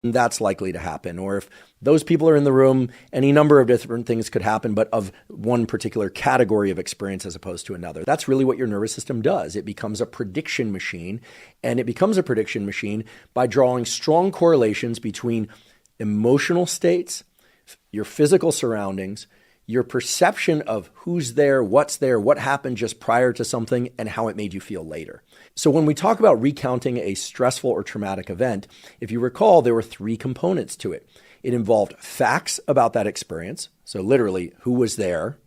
that's likely to happen. Or if those people are in the room, any number of different things could happen, but of one particular category of experience as opposed to another. That's really what your nervous system does. It becomes a prediction machine, and it becomes a prediction machine by drawing strong correlations between emotional states, your physical surroundings, your perception of who's there, what happened just prior to something, and how it made you feel later. So when we talk about recounting a stressful or traumatic event, if you recall, there were 3 components to it. It involved facts about that experience. So literally, who was there,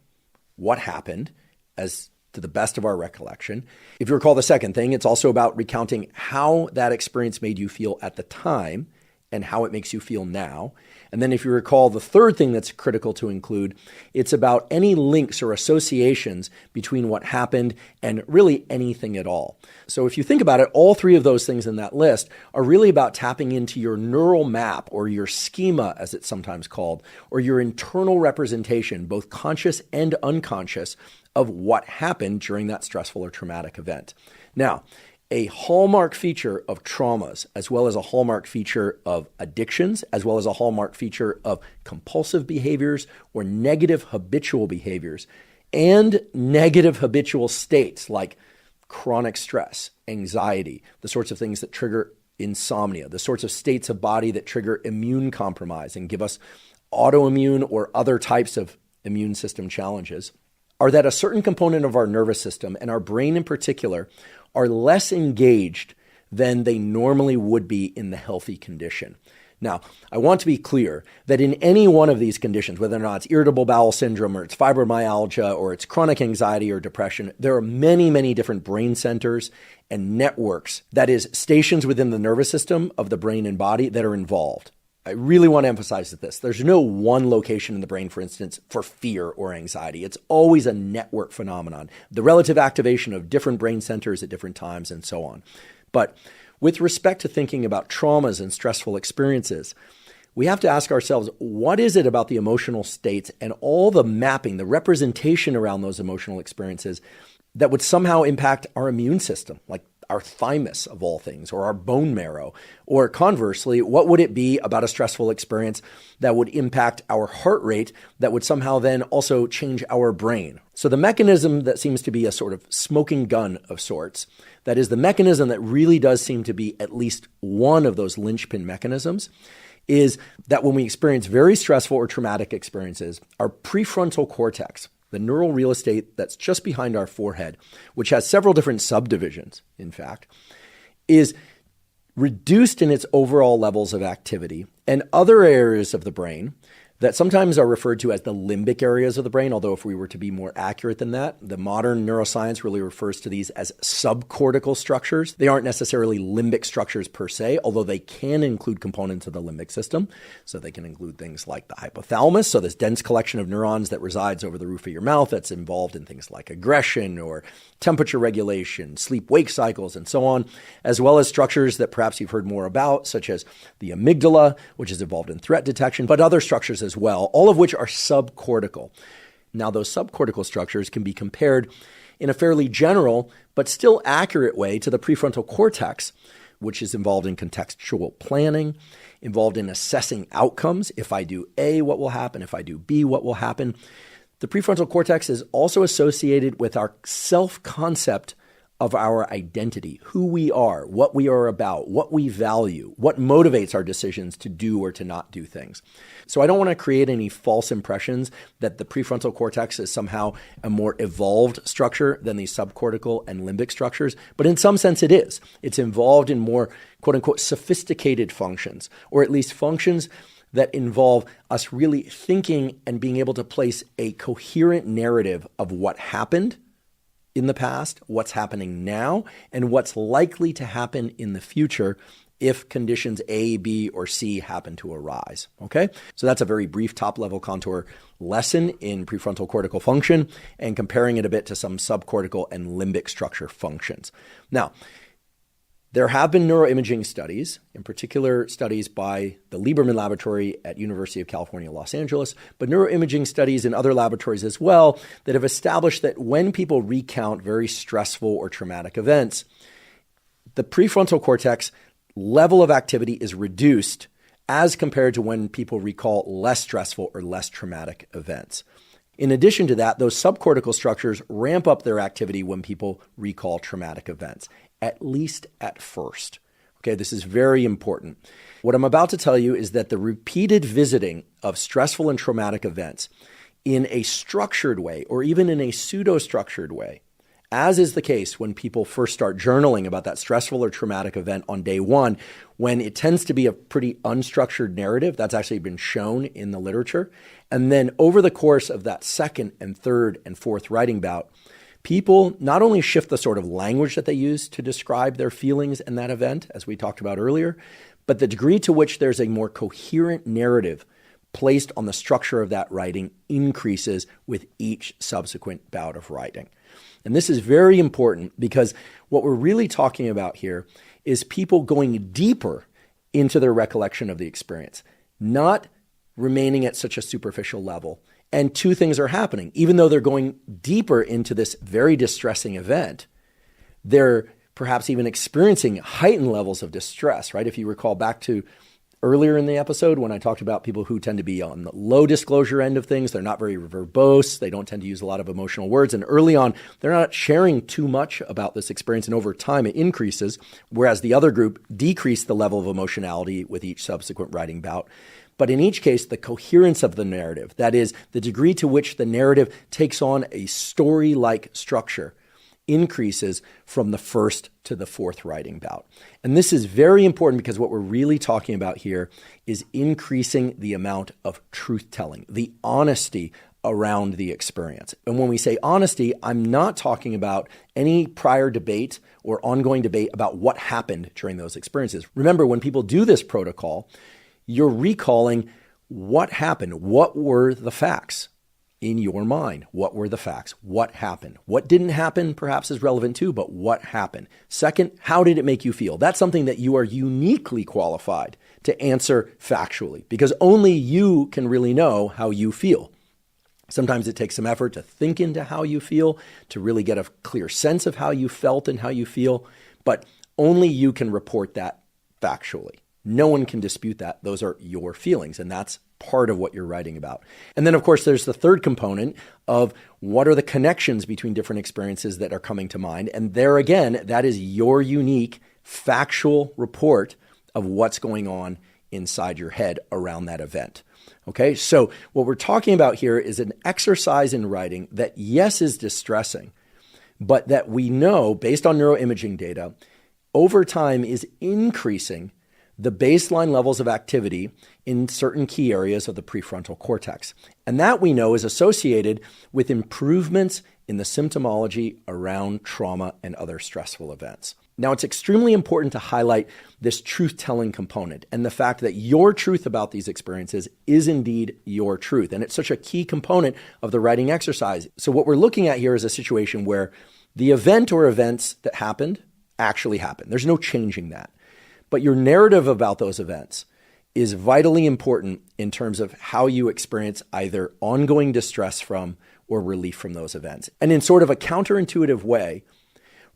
what happened, as to the best of our recollection. If you recall the second thing, it's also about recounting how that experience made you feel at the time and how it makes you feel now. And then if you recall the third thing that's critical to include, it's about any links or associations between what happened and really anything at all. So if you think about it, all 3 of those things in that list are really about tapping into your neural map, or your schema as it's sometimes called, or your internal representation, both conscious and unconscious, of what happened during that stressful or traumatic event. Now, a hallmark feature of traumas, as well as a hallmark feature of addictions, as well as a hallmark feature of compulsive behaviors or negative habitual behaviors, and negative habitual states like chronic stress, anxiety, the sorts of things that trigger insomnia, the sorts of states of body that trigger immune compromise and give us autoimmune or other types of immune system challenges, are that a certain component of our nervous system, and our brain in particular, are less engaged than they normally would be in the healthy condition. Now, I want to be clear that in any one of these conditions, whether or not it's irritable bowel syndrome or it's fibromyalgia or it's chronic anxiety or depression, there are many, many different brain centers and networks, that is, stations within the nervous system of the brain and body that are involved. I really want to emphasize this. There's no one location in the brain, for instance, for fear or anxiety. It's always a network phenomenon, the relative activation of different brain centers at different times and so on. But with respect to thinking about traumas and stressful experiences, we have to ask ourselves, what is it about the emotional states and all the mapping, the representation around those emotional experiences that would somehow impact our immune system, like our thymus of all things, or our bone marrow? Or conversely, what would it be about a stressful experience that would impact our heart rate that would somehow then also change our brain? So the mechanism that seems to be a sort of smoking gun of sorts, that is the mechanism that really does seem to be at least one of those linchpin mechanisms, is that when we experience very stressful or traumatic experiences, our prefrontal cortex, the neural real estate that's just behind our forehead, which has several different subdivisions, in fact, is reduced in its overall levels of activity, and other areas of the brain that sometimes are referred to as the limbic areas of the brain, although if we were to be more accurate than that, the modern neuroscience really refers to these as subcortical structures. They aren't necessarily limbic structures per se, although they can include components of the limbic system. So they can include things like the hypothalamus, so this dense collection of neurons that resides over the roof of your mouth that's involved in things like aggression or temperature regulation, sleep-wake cycles, and so on, as well as structures that perhaps you've heard more about, such as the amygdala, which is involved in threat detection, but other structures as well, all of which are subcortical. Now, those subcortical structures can be compared in a fairly general but still accurate way to the prefrontal cortex, which is involved in contextual planning, involved in assessing outcomes. If I do A, what will happen? If I do B, what will happen? The prefrontal cortex is also associated with our self-concept of our identity, who we are, what we are about, what we value, what motivates our decisions to do or to not do things. So I don't want to create any false impressions that the prefrontal cortex is somehow a more evolved structure than these subcortical and limbic structures, but in some sense it is. It's involved in more quote unquote sophisticated functions, or at least functions that involve us really thinking and being able to place a coherent narrative of what happened in the past, what's happening now, and what's likely to happen in the future if conditions A, B, or C happen to arise, okay? So that's a very brief top-level contour lesson in prefrontal cortical function and comparing it a bit to some subcortical and limbic structure functions. Now, there have been neuroimaging studies, in particular studies by the Huberman laboratory at University of California, Los Angeles, but neuroimaging studies in other laboratories as well that have established that when people recount very stressful or traumatic events, the prefrontal cortex level of activity is reduced as compared to when people recall less stressful or less traumatic events. In addition to that, those subcortical structures ramp up their activity when people recall traumatic events, at least at first. Okay, this is very important. What I'm about to tell you is that the repeated visiting of stressful and traumatic events in a structured way, or even in a pseudo-structured way, as is the case when people first start journaling about that stressful or traumatic event on day one, when it tends to be a pretty unstructured narrative. That's actually been shown in the literature. And then over the course of that second and third and fourth writing bout, people not only shift the sort of language that they use to describe their feelings in that event, as we talked about earlier, but the degree to which there's a more coherent narrative placed on the structure of that writing increases with each subsequent bout of writing. And this is very important because what we're really talking about here is people going deeper into their recollection of the experience, not remaining at such a superficial level. And two things are happening. Even though they're going deeper into this very distressing event, they're perhaps even experiencing heightened levels of distress, right? If you recall back to earlier in the episode when I talked about people who tend to be on the low disclosure end of things, they're not very verbose, they don't tend to use a lot of emotional words, and early on, they're not sharing too much about this experience, and over time it increases, whereas the other group decreased the level of emotionality with each subsequent writing bout. But in each case, the coherence of the narrative, that is, the degree to which the narrative takes on a story-like structure, increases from the first to the fourth writing bout. And this is very important because what we're really talking about here is increasing the amount of truth-telling, the honesty around the experience. And when we say honesty, I'm not talking about any prior debate or ongoing debate about what happened during those experiences. Remember, when people do this protocol, you're recalling what happened. What were the facts in your mind? What were the facts? What happened? What didn't happen perhaps is relevant too, but what happened? Second, how did it make you feel? That's something that you are uniquely qualified to answer factually because only you can really know how you feel. Sometimes it takes some effort to think into how you feel, to really get a clear sense of how you felt and how you feel, but only you can report that factually. No one can dispute that. Those are your feelings, and that's part of what you're writing about. And then, of course, there's the third component of what are the connections between different experiences that are coming to mind. And there again, that is your unique factual report of what's going on inside your head around that event. Okay, so what we're talking about here is an exercise in writing that, yes, is distressing, but that we know, based on neuroimaging data, over time is increasing the baseline levels of activity in certain key areas of the prefrontal cortex. And that we know is associated with improvements in the symptomology around trauma and other stressful events. Now, it's extremely important to highlight this truth-telling component and the fact that your truth about these experiences is indeed your truth. And it's such a key component of the writing exercise. So what we're looking at here is a situation where the event or events that happened actually happened. There's no changing that. But your narrative about those events is vitally important in terms of how you experience either ongoing distress from or relief from those events. And in sort of a counterintuitive way,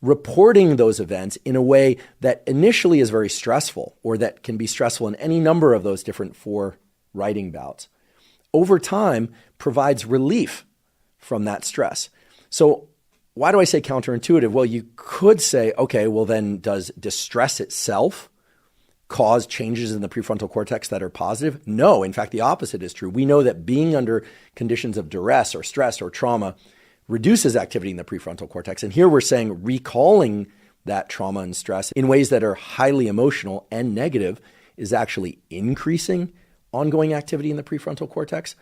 reporting those events in a way that initially is very stressful or that can be stressful in any number of those different four writing bouts, over time provides relief from that stress. So why do I say counterintuitive? Well, you could say, okay, well then does distress itself cause changes in the prefrontal cortex that are positive? No, in fact, the opposite is true. We know that being under conditions of duress or stress or trauma reduces activity in the prefrontal cortex. And here we're saying recalling that trauma and stress in ways that are highly emotional and negative is actually increasing ongoing activity in the prefrontal cortex.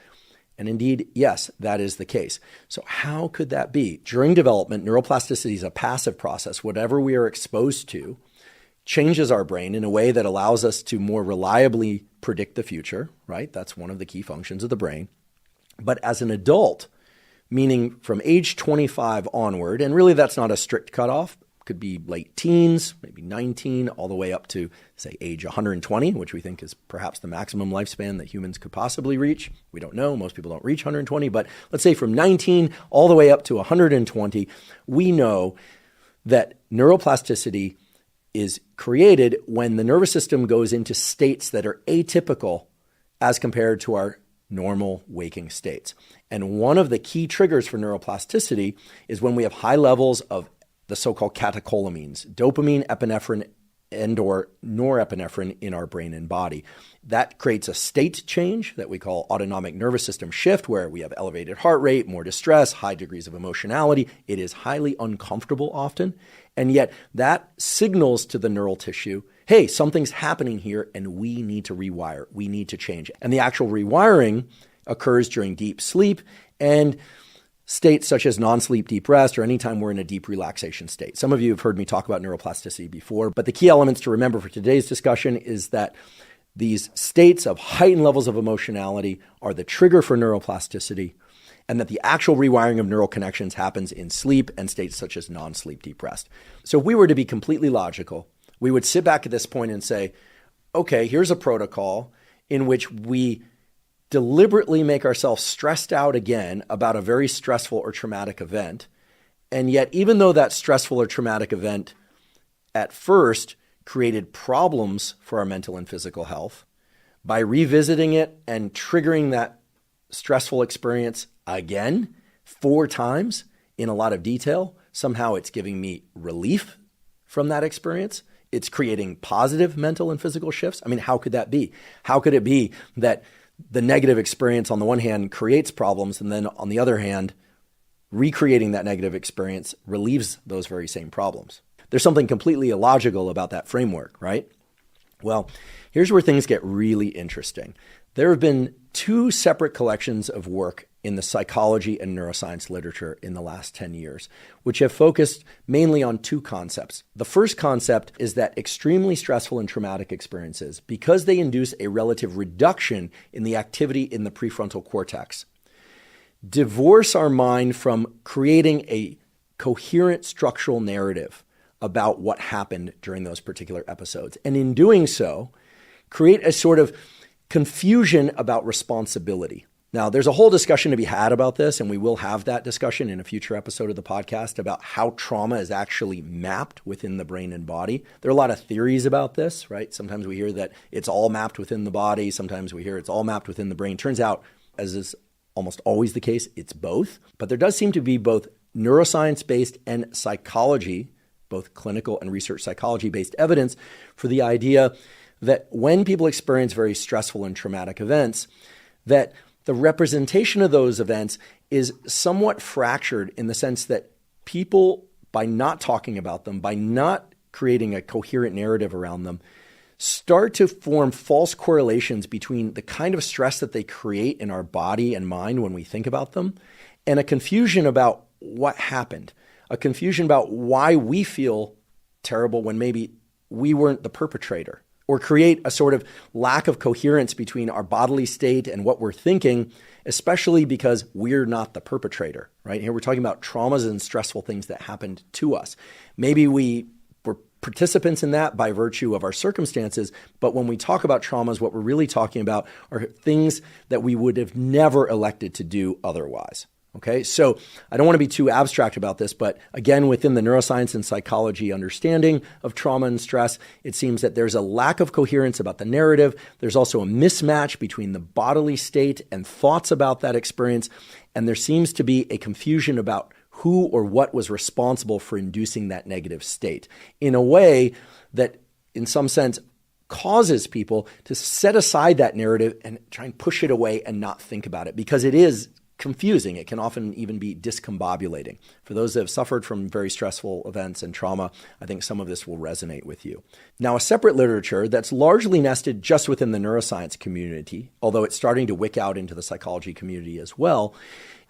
And indeed, yes, that is the case. So how could that be? During development, neuroplasticity is a passive process. Whatever we are exposed to changes our brain in a way that allows us to more reliably predict the future, right? That's one of the key functions of the brain. But as an adult, meaning from age 25 onward, and really that's not a strict cutoff, could be late teens, maybe 19, all the way up to, say, age 120, which we think is perhaps the maximum lifespan that humans could possibly reach. We don't know. Most people don't reach 120, but let's say from 19 all the way up to 120, we know that neuroplasticity is created when the nervous system goes into states that are atypical as compared to our normal waking states. And one of the key triggers for neuroplasticity is when we have high levels of the so-called catecholamines, dopamine, epinephrine, and/or norepinephrine in our brain and body. That creates a state change that we call autonomic nervous system shift, where we have elevated heart rate, more distress, high degrees of emotionality. It is highly uncomfortable often, and yet that signals to the neural tissue, hey, something's happening here and we need to rewire, we need to change. And the actual rewiring occurs during deep sleep and states such as non-sleep deep rest or anytime we're in a deep relaxation state. Some of you have heard me talk about neuroplasticity before, but the key elements to remember for today's discussion is that these states of heightened levels of emotionality are the trigger for neuroplasticity, and that the actual rewiring of neural connections happens in sleep and states such as non-sleep deep rest. So if we were to be completely logical, we would sit back at this point and say, okay, here's a protocol in which we deliberately make ourselves stressed out again about a very stressful or traumatic event. And yet, even though that stressful or traumatic event at first created problems for our mental and physical health, by revisiting it and triggering that stressful experience again 4 times in a lot of detail, somehow it's giving me relief from that experience. It's creating positive mental and physical shifts. I mean, how could that be? How could it be that the negative experience on the one hand creates problems, and then on the other hand, recreating that negative experience relieves those very same problems? There's something completely illogical about that framework, right? Well, here's where things get really interesting. There have been 2 separate collections of work in the psychology and neuroscience literature in the last 10 years, which have focused mainly on 2 concepts. The first concept is that extremely stressful and traumatic experiences, because they induce a relative reduction in the activity in the prefrontal cortex, divorce our mind from creating a coherent structural narrative about what happened during those particular episodes. And in doing so, create a sort of confusion about responsibility. Now, there's a whole discussion to be had about this, and we will have that discussion in a future episode of the podcast about how trauma is actually mapped within the brain and body. There are a lot of theories about this, right? Sometimes we hear that it's all mapped within the body. Sometimes we hear it's all mapped within the brain. Turns out, as is almost always the case, it's both. But there does seem to be both neuroscience-based and psychology, both clinical and research psychology-based evidence for the idea that when people experience very stressful and traumatic events, that the representation of those events is somewhat fractured in the sense that people, by not talking about them, by not creating a coherent narrative around them, start to form false correlations between the kind of stress that they create in our body and mind when we think about them, and a confusion about what happened, a confusion about why we feel terrible when maybe we weren't the perpetrator, or create a sort of lack of coherence between our bodily state and what we're thinking, especially because we're not the perpetrator, right? Here we're talking about traumas and stressful things that happened to us. Maybe we were participants in that by virtue of our circumstances, but when we talk about traumas, what we're really talking about are things that we would have never elected to do otherwise. Okay, so I don't want to be too abstract about this, but again, within the neuroscience and psychology understanding of trauma and stress, it seems that there's a lack of coherence about the narrative. There's also a mismatch between the bodily state and thoughts about that experience. And there seems to be a confusion about who or what was responsible for inducing that negative state in a way that, in some sense, causes people to set aside that narrative and try and push it away and not think about it, because it is confusing. It can often even be discombobulating. For those that have suffered from very stressful events and trauma, I think some of this will resonate with you. Now, a separate literature that's largely nested just within the neuroscience community, although it's starting to wick out into the psychology community as well,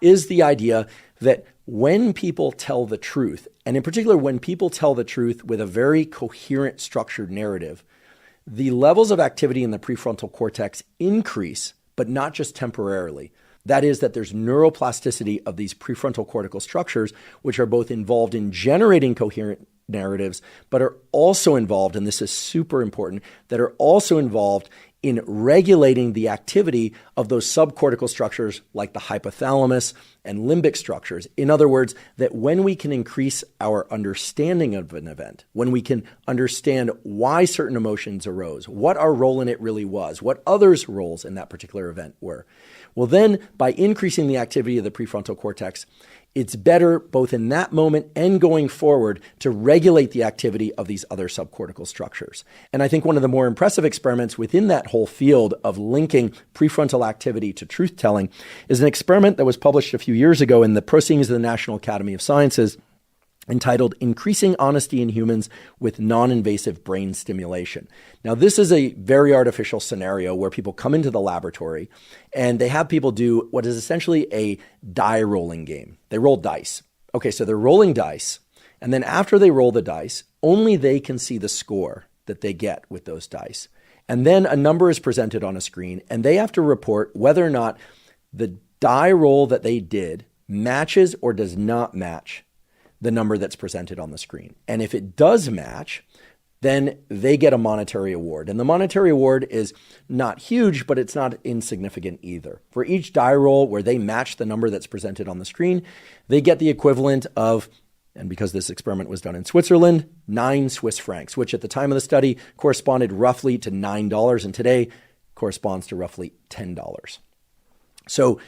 is the idea that when people tell the truth, and in particular when people tell the truth with a very coherent, structured narrative, the levels of activity in the prefrontal cortex increase, but not just temporarily. That is, that there's neuroplasticity of these prefrontal cortical structures, which are both involved in generating coherent narratives, but are also involved, and this is super important, that are also involved in regulating the activity of those subcortical structures like the hypothalamus and limbic structures. In other words, that when we can increase our understanding of an event, when we can understand why certain emotions arose, what our role in it really was, what others' roles in that particular event were, well then, by increasing the activity of the prefrontal cortex, it's better both in that moment and going forward to regulate the activity of these other subcortical structures. And I think one of the more impressive experiments within that whole field of linking prefrontal activity to truth-telling is an experiment that was published a few years ago in the Proceedings of the National Academy of Sciences, entitled Increasing Honesty in Humans with Non-Invasive Brain Stimulation. Now, this is a very artificial scenario where people come into the laboratory and they have people do what is essentially a die rolling game. They roll dice. Okay, so they're rolling dice, and then after they roll the dice, only they can see the score that they get with those dice. And then a number is presented on a screen, and they have to report whether or not the die roll that they did matches or does not match the number that's presented on the screen. And if it does match, then they get a monetary award. And the monetary award is not huge, but it's not insignificant either. For each die roll where they match the number that's presented on the screen, they get the equivalent of, and because this experiment was done in Switzerland, 9 Swiss francs, which at the time of the study corresponded roughly to $9, and today corresponds to roughly $10. So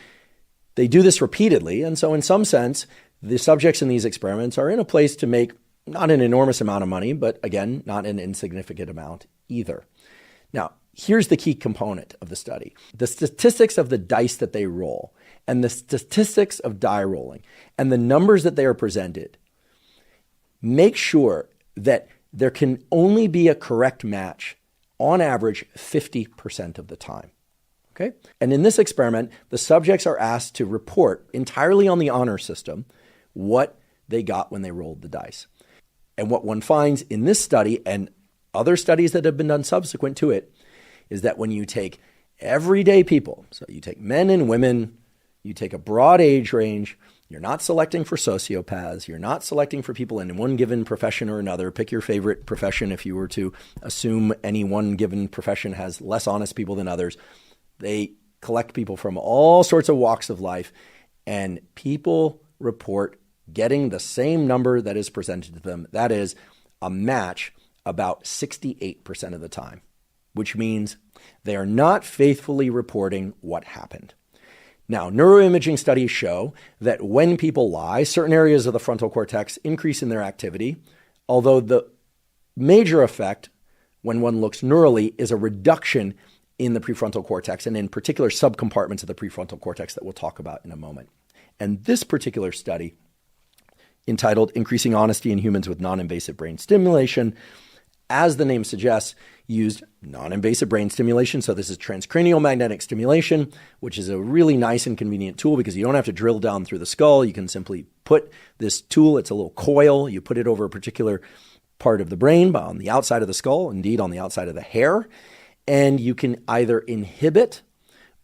they do this repeatedly, and so in some sense, the subjects in these experiments are in a place to make not an enormous amount of money, but again, not an insignificant amount either. Now, here's the key component of the study. The statistics of the dice that they roll and the statistics of die rolling and the numbers that they are presented make sure that there can only be a correct match on average 50% of the time. Okay? And in this experiment, the subjects are asked to report entirely on the honor system what they got when they rolled the dice. And what one finds in this study and other studies that have been done subsequent to it is that when you take everyday people, so you take men and women, you take a broad age range, you're not selecting for sociopaths, you're not selecting for people in one given profession or another. Pick your favorite profession if you were to assume any one given profession has less honest people than others. They collect people from all sorts of walks of life, and people report getting the same number that is presented to them. That is a match about 68% of the time, which means they are not faithfully reporting what happened. Now, neuroimaging studies show that when people lie, certain areas of the frontal cortex increase in their activity, although the major effect when one looks neurally is a reduction in the prefrontal cortex, and in particular subcompartments of the prefrontal cortex that we'll talk about in a moment. And this particular study, entitled Increasing Honesty in Humans with Non-Invasive Brain Stimulation, as the name suggests, used non-invasive brain stimulation. So this is transcranial magnetic stimulation, which is a really nice and convenient tool because you don't have to drill down through the skull. You can simply put this tool, it's a little coil, you put it over a particular part of the brain on the outside of the skull, indeed on the outside of the hair, and you can either inhibit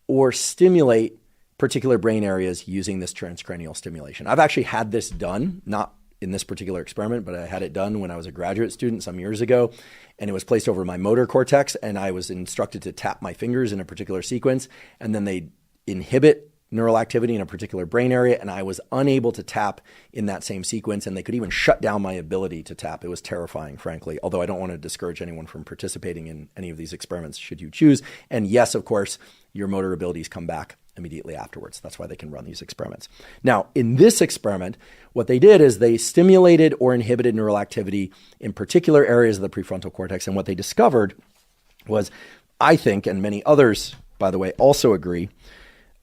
or stimulate particular brain areas using this transcranial stimulation. I've actually had this done, not in this particular experiment, but I had it done when I was a graduate student some years ago, and it was placed over my motor cortex, and I was instructed to tap my fingers in a particular sequence, and then they inhibit neural activity in a particular brain area, and I was unable to tap in that same sequence, and they could even shut down my ability to tap. It was terrifying, frankly, although I don't want to discourage anyone from participating in any of these experiments should you choose. And yes, of course, your motor abilities come back immediately afterwards. That's why they can run these experiments. Now, in this experiment, what they did is they stimulated or inhibited neural activity in particular areas of the prefrontal cortex, and what they discovered was, I think, and many others, by the way, also agree,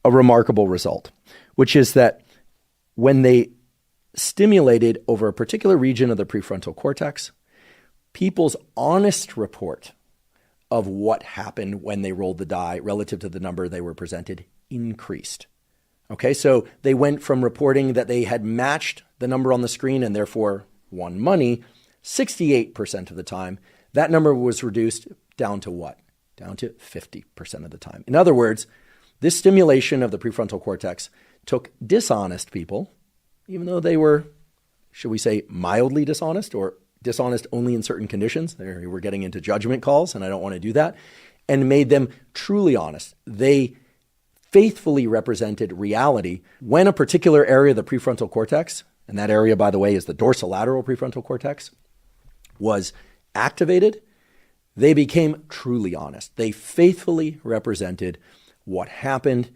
a remarkable result, which is that when they stimulated over a particular region of the prefrontal cortex, people's honest report of what happened when they rolled the die relative to the number they were presented increased. Okay, so they went from reporting that they had matched the number on the screen and therefore won money 68% of the time. That number was reduced down to what? Down to 50% of the time. In other words, this stimulation of the prefrontal cortex took dishonest people, even though they were, should we say, mildly dishonest or dishonest only in certain conditions. There we're getting into judgment calls, and I don't want to do that. and made them truly honest. They faithfully represented reality when a particular area of the prefrontal cortex, and that area, by the way, is the dorsolateral prefrontal cortex, was activated. They became truly honest. They faithfully represented what happened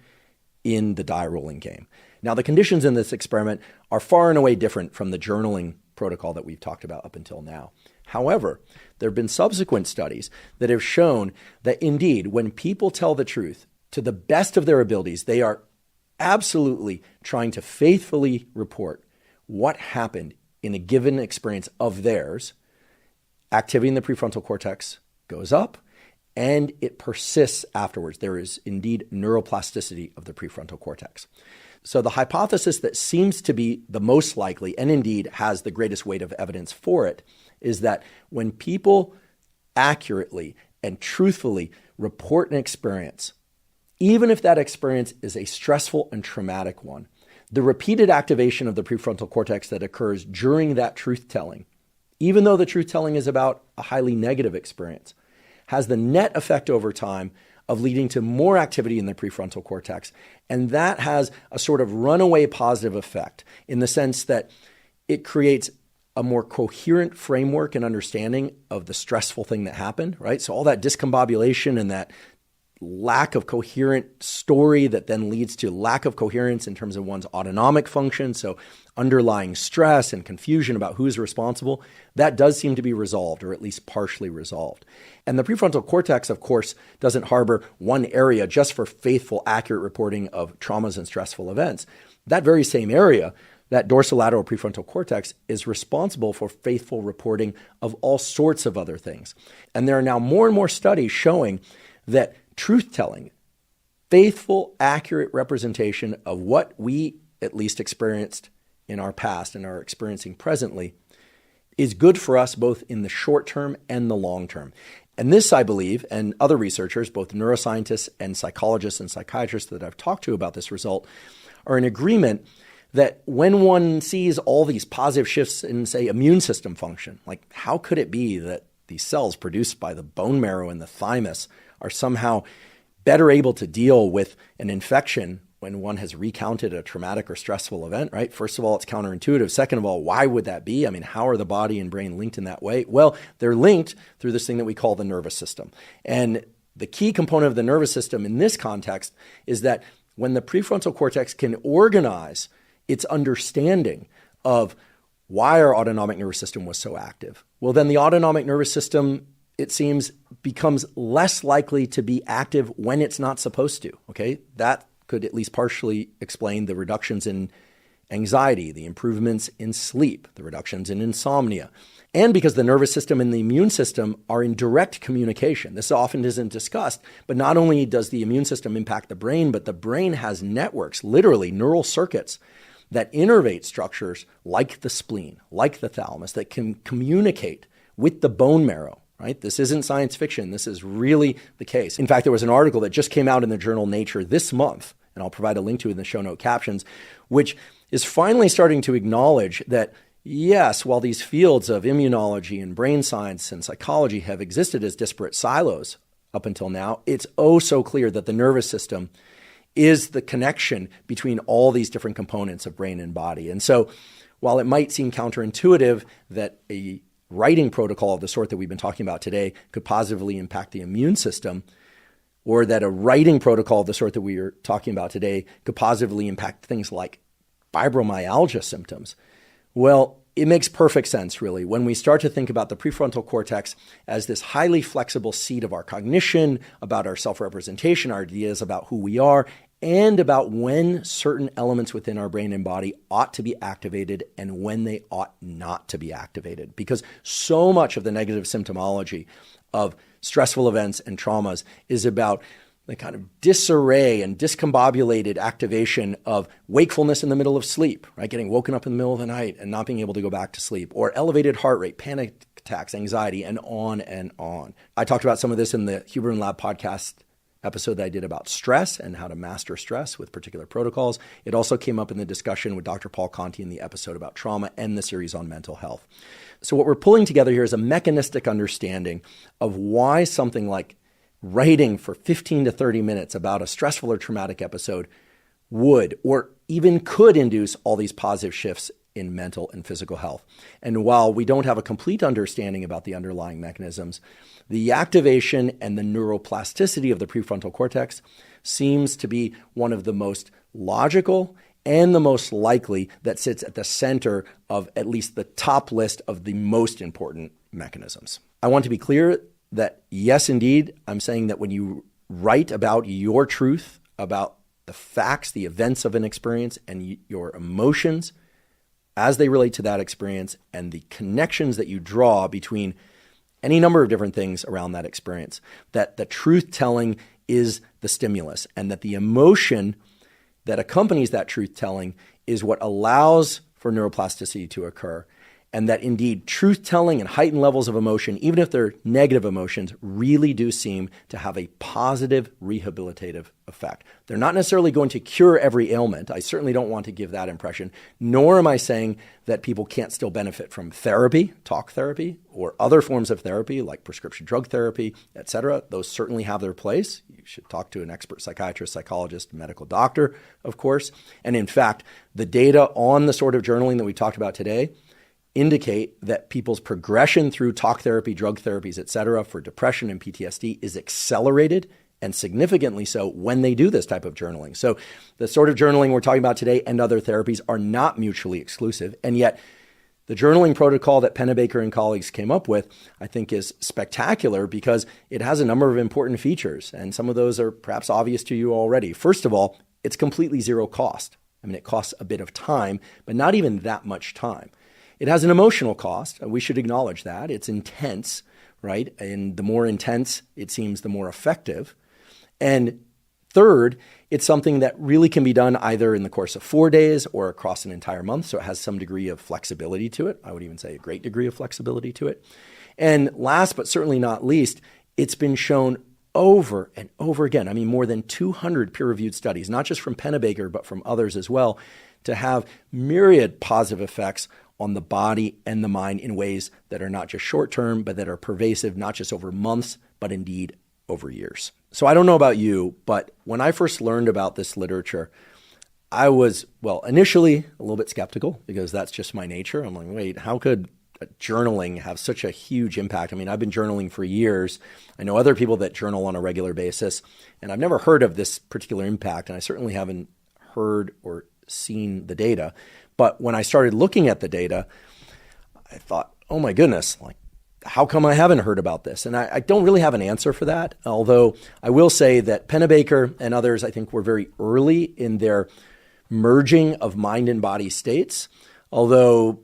in the die rolling game. Now, the conditions in this experiment are far and away different from the journaling protocol that we've talked about up until now. However, there have been subsequent studies that have shown that indeed, when people tell the truth to the best of their abilities, they are absolutely trying to faithfully report what happened in a given experience of theirs. Activity in the prefrontal cortex goes up and it persists afterwards. There is indeed neuroplasticity of the prefrontal cortex. So the hypothesis that seems to be the most likely, and indeed has the greatest weight of evidence for it, is that when people accurately and truthfully report an experience, even if that experience is a stressful and traumatic one, the repeated activation of the prefrontal cortex that occurs during that truth-telling, even though the truth-telling is about a highly negative experience, has the net effect over time of leading to more activity in the prefrontal cortex. And that has a sort of runaway positive effect in the sense that it creates a more coherent framework and understanding of the stressful thing that happened, right? So all that discombobulation and that lack of coherent story that then leads to lack of coherence in terms of one's autonomic function. So underlying stress and confusion about who's responsible, that does seem to be resolved, or at least partially resolved. And the prefrontal cortex, of course, doesn't harbor one area just for faithful, accurate reporting of traumas and stressful events. That very same area, that dorsolateral prefrontal cortex, is responsible for faithful reporting of all sorts of other things. And there are now more and more studies showing that truth-telling, faithful, accurate representation of what we at least experienced in our past and are experiencing presently is good for us both in the short term and the long term. And this, I believe, and other researchers, both neuroscientists and psychologists and psychiatrists that I've talked to about this result, are in agreement that when one sees all these positive shifts in, say, immune system function, like how could it be that these cells produced by the bone marrow and the thymus are somehow better able to deal with an infection when one has recounted a traumatic or stressful event, right? First of all, it's counterintuitive. Second of all, why would that be? I mean, how are the body and brain linked in that way? Well, they're linked through this thing that we call the nervous system. And the key component of the nervous system in this context is that when the prefrontal cortex can organize its understanding of why our autonomic nervous system was so active, well, then the autonomic nervous system, it seems, becomes less likely to be active when it's not supposed to, okay? That could at least partially explain the reductions in anxiety, the improvements in sleep, the reductions in insomnia. And because the nervous system and the immune system are in direct communication. This often isn't discussed, but not only does the immune system impact the brain, but the brain has networks, literally neural circuits, that innervate structures like the spleen, like the thalamus, that can communicate with the bone marrow. Right? This isn't science fiction. This is really the case. In fact, there was an article that just came out in the journal Nature this month, and I'll provide a link to it in the show note captions, which is finally starting to acknowledge that, yes, while these fields of immunology and brain science and psychology have existed as disparate silos up until now, it's oh so clear that the nervous system is the connection between all these different components of brain and body. And so while it might seem counterintuitive that a writing protocol of the sort that we've been talking about today could positively impact the immune system, or that a writing protocol of the sort that we are talking about today could positively impact things like fibromyalgia symptoms, well, it makes perfect sense, really, when we start to think about the prefrontal cortex as this highly flexible seat of our cognition, about our self-representation, our ideas about who we are, and about when certain elements within our brain and body ought to be activated and when they ought not to be activated. Because so much of the negative symptomology of stressful events and traumas is about the kind of disarray and discombobulated activation of wakefulness in the middle of sleep, right? Getting woken up in the middle of the night and not being able to go back to sleep, or elevated heart rate, panic attacks, anxiety, and on and on. I talked about some of this in the Huberman Lab podcast episode that I did about stress and how to master stress with particular protocols. It also came up in the discussion with Dr. Paul Conti in the episode about trauma and the series on mental health. So what we're pulling together here is a mechanistic understanding of why something like writing for 15 to 30 minutes about a stressful or traumatic episode would or even could induce all these positive shifts in mental and physical health. And while we don't have a complete understanding about the underlying mechanisms, the activation and the neuroplasticity of the prefrontal cortex seems to be one of the most logical and the most likely that sits at the center of at least the top list of the most important mechanisms. I want to be clear that yes, indeed, I'm saying that when you write about your truth, about the facts, the events of an experience, and your emotions as they relate to that experience and the connections that you draw between any number of different things around that experience, that the truth-telling is the stimulus and that the emotion that accompanies that truth-telling is what allows for neuroplasticity to occur. And that indeed truth-telling and heightened levels of emotion, even if they're negative emotions, really do seem to have a positive rehabilitative effect. They're not necessarily going to cure every ailment. I certainly don't want to give that impression, nor am I saying that people can't still benefit from therapy, talk therapy, or other forms of therapy like prescription drug therapy, etc. Those certainly have their place. You should talk to an expert psychiatrist, psychologist, medical doctor, of course. And in fact, the data on the sort of journaling that we talked about today indicate that people's progression through talk therapy, drug therapies, et cetera, for depression and PTSD is accelerated, and significantly so when they do this type of journaling. So the sort of journaling we're talking about today and other therapies are not mutually exclusive. And yet the journaling protocol that Pennebaker and colleagues came up with, I think, is spectacular because it has a number of important features. And some of those are perhaps obvious to you already. First of all, it's completely zero cost. I mean, it costs a bit of time, but not even that much time. It has an emotional cost. We should acknowledge that. It's intense, right? And the more intense it seems, the more effective. And third, it's something that really can be done either in the course of 4 days or across an entire month. So it has some degree of flexibility to it. I would even say a great degree of flexibility to it. And last but certainly not least, it's been shown over and over again. I mean, more than 200 peer-reviewed studies, not just from Pennebaker, but from others as well, to have myriad positive effects on the body and the mind in ways that are not just short-term, but that are pervasive, not just over months, but indeed over years. So I don't know about you, but when I first learned about this literature, I was, initially a little bit skeptical because that's just my nature. I'm like, wait, how could journaling have such a huge impact? I mean, I've been journaling for years. I know other people that journal on a regular basis, and I've never heard of this particular impact, and I certainly haven't heard or seen the data. But when I started looking at the data, I thought, oh my goodness, like, how come I haven't heard about this? And I don't really have an answer for that, although I will say that Pennebaker and others, I think, were very early in their merging of mind and body states, although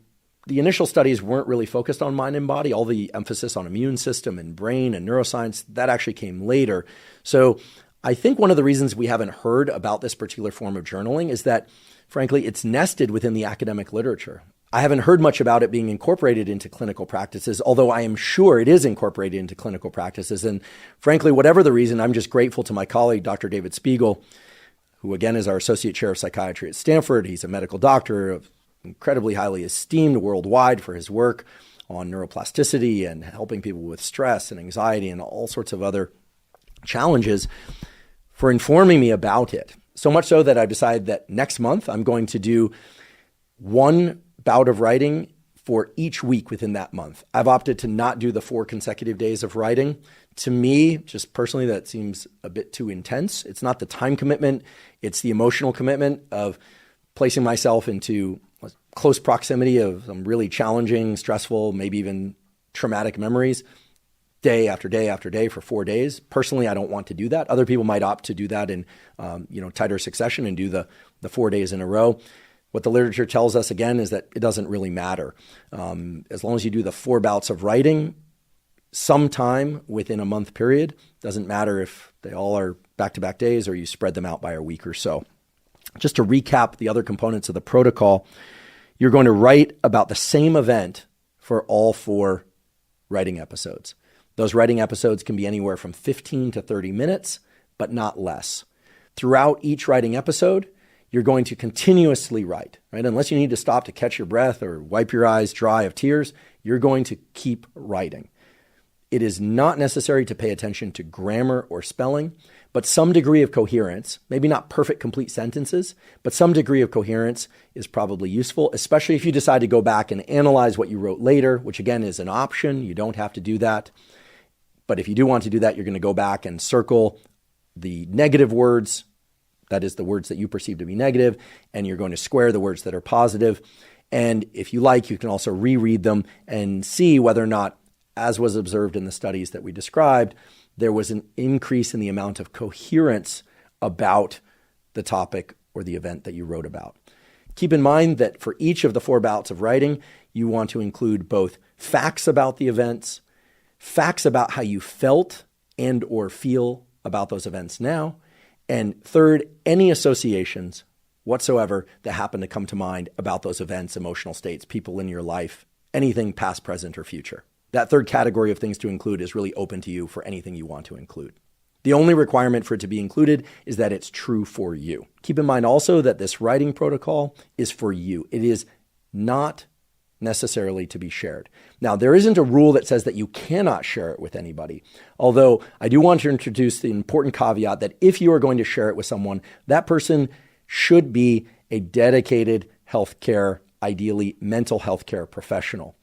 the initial studies weren't really focused on mind and body. All the emphasis on immune system and brain and neuroscience, that actually came later. So I think one of the reasons we haven't heard about this particular form of journaling is that, frankly, it's nested within the academic literature. I haven't heard much about it being incorporated into clinical practices, although I am sure it is incorporated into clinical practices. And frankly, whatever the reason, I'm just grateful to my colleague, Dr. David Spiegel, who again is our Associate Chair of Psychiatry at Stanford. He's a medical doctor, incredibly highly esteemed worldwide for his work on neuroplasticity and helping people with stress and anxiety and all sorts of other challenges, for informing me about it. So much so that I decided that next month I'm going to do one bout of writing for each week within that month. I've opted to not do the 4 consecutive days of writing. To me, just personally, that seems a bit too intense. It's not the time commitment, it's the emotional commitment of placing myself into close proximity of some really challenging, stressful, maybe even traumatic memories day after day after day for 4 days. Personally, I don't want to do that. Other people might opt to do that in tighter succession and do the 4 days in a row. What the literature tells us, again, is that it doesn't really matter. As long as you do the 4 bouts of writing sometime within a month period, doesn't matter if they all are back-to-back days or you spread them out by a week or so. Just to recap the other components of the protocol, you're going to write about the same event for all 4 writing episodes. Those writing episodes can be anywhere from 15 to 30 minutes, but not less. Throughout each writing episode, you're going to continuously write, right? Unless you need to stop to catch your breath or wipe your eyes dry of tears, you're going to keep writing. It is not necessary to pay attention to grammar or spelling, but some degree of coherence, maybe not perfect complete sentences, but some degree of coherence is probably useful, especially if you decide to go back and analyze what you wrote later, which again is an option. You don't have to do that. But if you do want to do that, you're going to go back and circle the negative words, that is the words that you perceive to be negative, and you're going to square the words that are positive. And if you like, you can also reread them and see whether or not, as was observed in the studies that we described, there was an increase in the amount of coherence about the topic or the event that you wrote about. Keep in mind that for each of the 4 bouts of writing, you want to include both facts about the events, facts about how you felt and or feel about those events now, and third, any associations whatsoever that happen to come to mind about those events, emotional states, people in your life, anything past, present, or future. That third category of things to include is really open to you for anything you want to include. The only requirement for it to be included is that it's true for you. Keep in mind also that this writing protocol is for you. It is not necessarily to be shared. Now, there isn't a rule that says that you cannot share it with anybody, although I do want to introduce the important caveat that if you are going to share it with someone, that person should be a dedicated healthcare, ideally mental health care professional.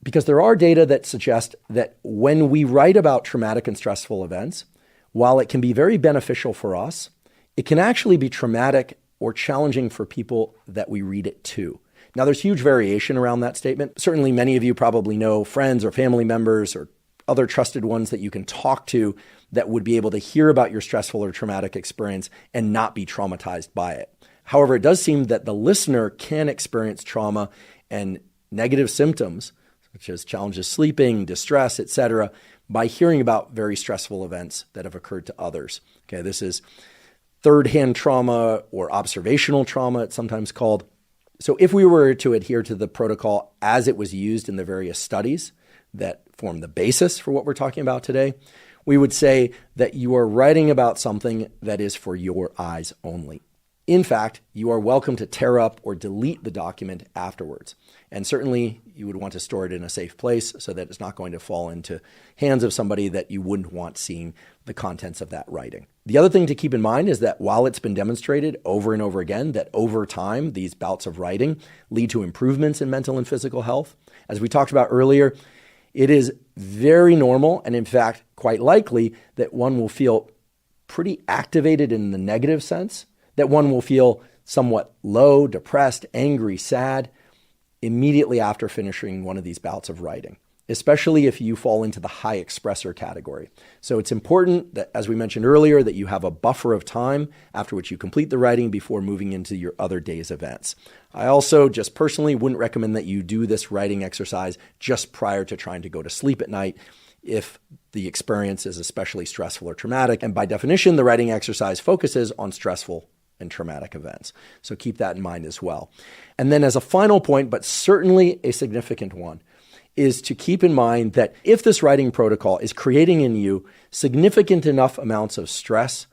Because there are data that suggest that when we write about traumatic and stressful events, while it can be very beneficial for us, it can actually be traumatic or challenging for people that we read it to. Now, there's huge variation around that statement. Certainly, many of you probably know friends or family members or other trusted ones that you can talk to that would be able to hear about your stressful or traumatic experience and not be traumatized by it. However, it does seem that the listener can experience trauma and negative symptoms, such as challenges sleeping, distress, etc., by hearing about very stressful events that have occurred to others. Okay, this is third-hand trauma or observational trauma, it's sometimes called. So if we were to adhere to the protocol as it was used in the various studies that form the basis for what we're talking about today, we would say that you are writing about something that is for your eyes only. In fact, you are welcome to tear up or delete the document afterwards. And certainly you would want to store it in a safe place so that it's not going to fall into hands of somebody that you wouldn't want seeing the contents of that writing. The other thing to keep in mind is that while it's been demonstrated over and over again that over time, these bouts of writing lead to improvements in mental and physical health, as we talked about earlier, it is very normal and in fact quite likely that one will feel pretty activated in the negative sense, that one will feel somewhat low, depressed, angry, sad immediately after finishing one of these bouts of writing, especially if you fall into the high expressor category. So it's important that, as we mentioned earlier, that you have a buffer of time after which you complete the writing before moving into your other day's events. I also just personally wouldn't recommend that you do this writing exercise just prior to trying to go to sleep at night if the experience is especially stressful or traumatic. And by definition, the writing exercise focuses on stressful and traumatic events. So keep that in mind as well. And then as a final point, but certainly a significant one, is to keep in mind that if this writing protocol is creating in you significant enough amounts of stress,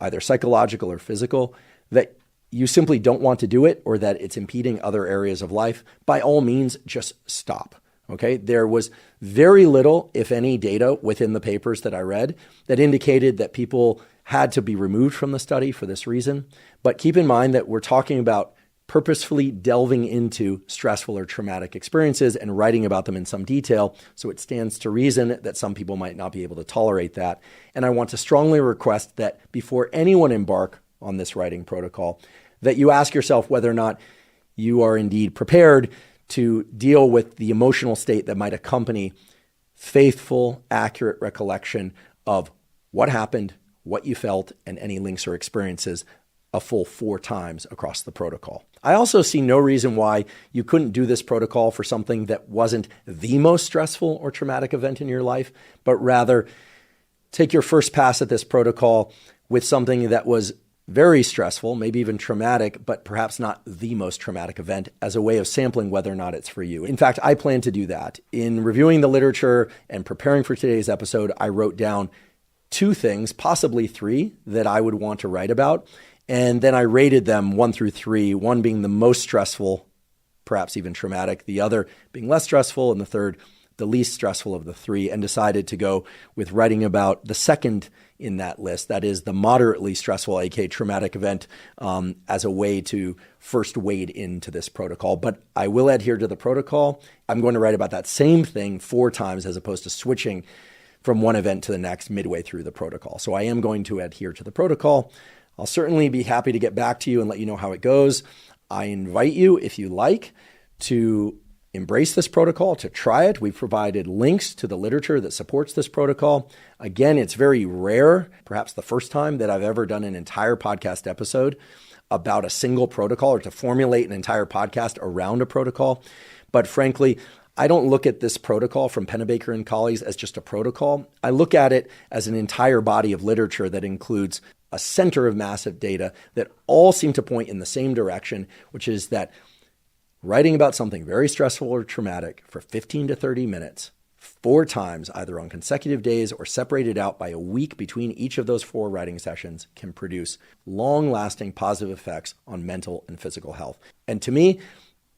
either psychological or physical, that you simply don't want to do it or that it's impeding other areas of life, by all means, just stop. Okay, there was very little, if any, data within the papers that I read that indicated that people had to be removed from the study for this reason. But keep in mind that we're talking about purposefully delving into stressful or traumatic experiences and writing about them in some detail. So it stands to reason that some people might not be able to tolerate that. And I want to strongly request that before anyone embark on this writing protocol, that you ask yourself whether or not you are indeed prepared to deal with the emotional state that might accompany faithful, accurate recollection of what happened, what you felt, and any links or experiences a full 4 times across the protocol. I also see no reason why you couldn't do this protocol for something that wasn't the most stressful or traumatic event in your life, but rather take your first pass at this protocol with something that was very stressful, maybe even traumatic, but perhaps not the most traumatic event as a way of sampling whether or not it's for you. In fact, I plan to do that. In reviewing the literature and preparing for today's episode, I wrote down 2 things, possibly 3, that I would want to write about. And then I rated them 1 through 3, one being the most stressful, perhaps even traumatic, the other being less stressful, and the third the least stressful of the three, and decided to go with writing about the second in that list, that is the moderately stressful, aka traumatic event, as a way to first wade into this protocol. But I will adhere to the protocol. I'm going to write about that same thing 4 times as opposed to switching from one event to the next midway through the protocol. So I am going to adhere to the protocol. I'll certainly be happy to get back to you and let you know how it goes. I invite you, if you like, to embrace this protocol, to try it. We've provided links to the literature that supports this protocol. Again, it's very rare, perhaps the first time that I've ever done an entire podcast episode about a single protocol or to formulate an entire podcast around a protocol. But frankly, I don't look at this protocol from Pennebaker and colleagues as just a protocol. I look at it as an entire body of literature that includes a center of massive data that all seem to point in the same direction, which is that writing about something very stressful or traumatic for 15 to 30 minutes, 4 times, either on consecutive days or separated out by a week between each of those 4 writing sessions, can produce long-lasting positive effects on mental and physical health. And to me,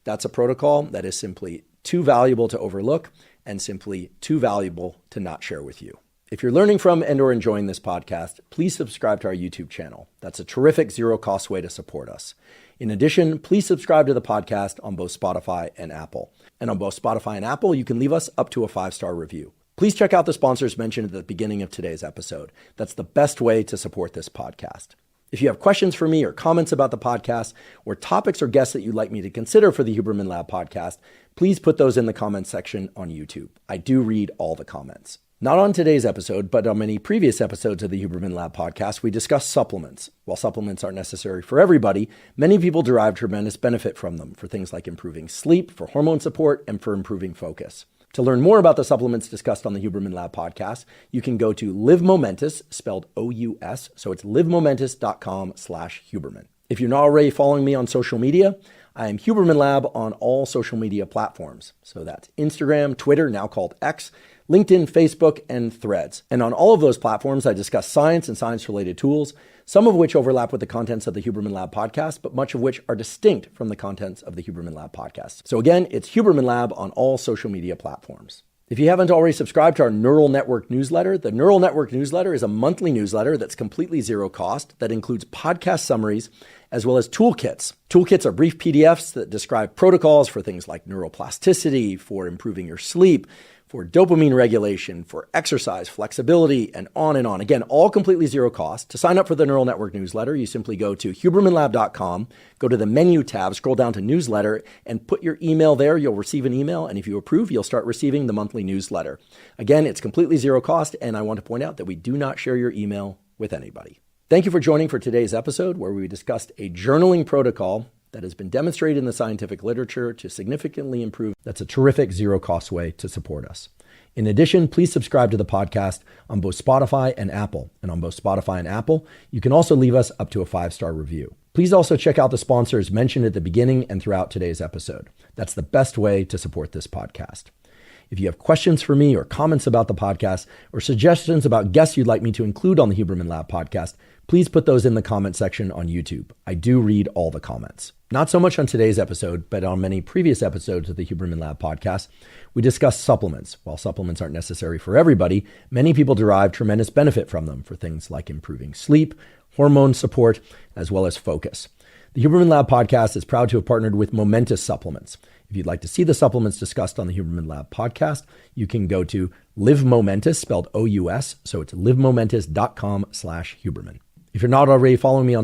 that's a protocol that is simply too valuable to overlook and simply too valuable to not share with you. If you're learning from and or enjoying this podcast, please subscribe to our YouTube channel. That's a terrific zero-cost way to support us. In addition, please subscribe to the podcast on both Spotify and Apple. And on both Spotify and Apple, you can leave us up to a 5-star review. Please check out the sponsors mentioned at the beginning of today's episode. That's the best way to support this podcast. If you have questions for me or comments about the podcast or topics or guests that you'd like me to consider for the Huberman Lab podcast, please put those in the comments section on YouTube. I do read all the comments. Not on today's episode, but on many previous episodes of the Huberman Lab podcast, we discuss supplements. While supplements aren't necessary for everybody, many people derive tremendous benefit from them for things like improving sleep, for hormone support, and for improving focus. To learn more about the supplements discussed on the Huberman Lab podcast, you can go to Live Momentous, spelled O-U-S, so it's livemomentous.com/Huberman. If you're not already following me on social media, I am Huberman Lab on all social media platforms. So that's Instagram, Twitter, now called X, LinkedIn, Facebook, and Threads. And on all of those platforms, I discuss science and science-related tools, some of which overlap with the contents of the Huberman Lab podcast, but much of which are distinct from the contents of the Huberman Lab podcast. So again, it's Huberman Lab on all social media platforms. If you haven't already subscribed to our Neural Network newsletter, the Neural Network newsletter is a monthly newsletter that's completely zero cost that includes podcast summaries as well as toolkits. Toolkits are brief PDFs that describe protocols for things like neuroplasticity, for improving your sleep, for dopamine regulation, for exercise, flexibility, and on and on. Again, all completely zero cost. To sign up for the Neural Network newsletter, you simply go to hubermanlab.com, go to the menu tab, scroll down to newsletter, and put your email there. You'll receive an email, and if you approve, you'll start receiving the monthly newsletter. Again, it's completely zero cost, and I want to point out that we do not share your email with anybody. Thank you for joining for today's episode, where we discussed a journaling protocol that has been demonstrated in the scientific literature to significantly improve. That's a terrific zero-cost way to support us. In addition, please subscribe to the podcast on both Spotify and Apple. And on both Spotify and Apple, you can also leave us up to a 5-star review. Please also check out the sponsors mentioned at the beginning and throughout today's episode. That's the best way to support this podcast. If you have questions for me or comments about the podcast or suggestions about guests you'd like me to include on the Huberman Lab podcast, please put those in the comment section on YouTube. I do read all the comments. Not so much on today's episode, but on many previous episodes of the Huberman Lab podcast, we discuss supplements. While supplements aren't necessary for everybody, many people derive tremendous benefit from them for things like improving sleep, hormone support, as well as focus. The Huberman Lab podcast is proud to have partnered with Momentous Supplements. If you'd like to see the supplements discussed on the Huberman Lab podcast, you can go to Live Momentous, spelled O-U-S, so it's livemomentous.com/Huberman. If you're not already following me on